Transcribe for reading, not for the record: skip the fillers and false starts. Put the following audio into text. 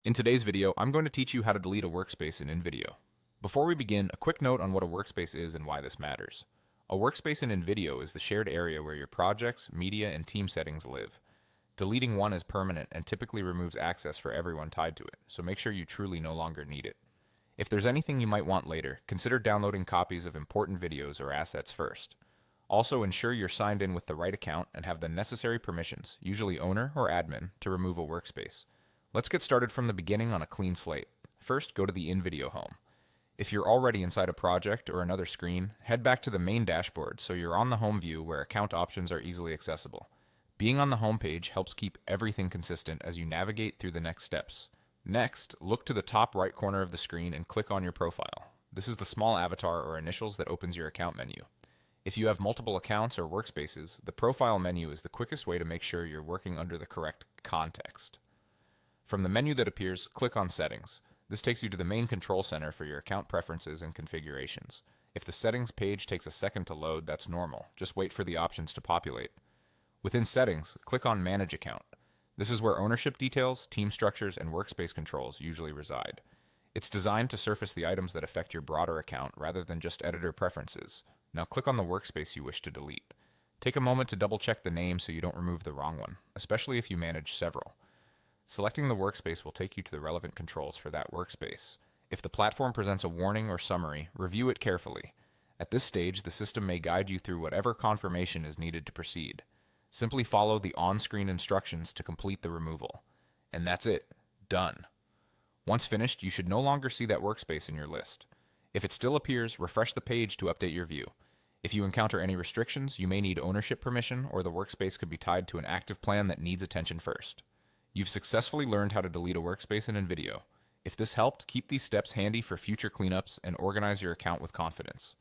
In today's video, I'm going to teach you how to delete a workspace in InVideo. Before we begin, a quick note on what a workspace is and why this matters. A workspace in InVideo is the shared area where your projects, media, and team settings live. Deleting one is permanent and typically removes access for everyone tied to it, so make sure you truly no longer need it. If there's anything you might want later, consider downloading copies of important videos or assets first. Also, ensure you're signed in with the right account and have the necessary permissions, usually owner or admin, to remove a workspace. Let's get started from the beginning on a clean slate. First, go to the InVideo home. If you're already inside a project or another screen, head back to the main dashboard so you're on the home view where account options are easily accessible. Being on the home page helps keep everything consistent as you navigate through the next steps. Next, look to the top right corner of the screen and click on your profile. This is the small avatar or initials that opens your account menu. If you have multiple accounts or workspaces, the profile menu is the quickest way to make sure you're working under the correct context. From the menu that appears, click on Settings. This takes you to the main control center for your account preferences and configurations. If the settings page takes a second to load, that's normal. Just wait for the options to populate. Within Settings, click on Manage Account. This is where ownership details, team structures, and workspace controls usually reside. It's designed to surface the items that affect your broader account rather than just editor preferences. Now click on the workspace you wish to delete. Take a moment to double check the name so you don't remove the wrong one, especially if you manage several. Selecting the workspace will take you to the relevant controls for that workspace. If the platform presents a warning or summary, review it carefully. At this stage, the system may guide you through whatever confirmation is needed to proceed. Simply follow the on-screen instructions to complete the removal. And that's it. Done. Once finished, you should no longer see that workspace in your list. If it still appears, refresh the page to update your view. If you encounter any restrictions, you may need ownership permission, or the workspace could be tied to an active plan that needs attention first. You've successfully learned how to delete a workspace in InVideo. If this helped, keep these steps handy for future cleanups and organize your account with confidence.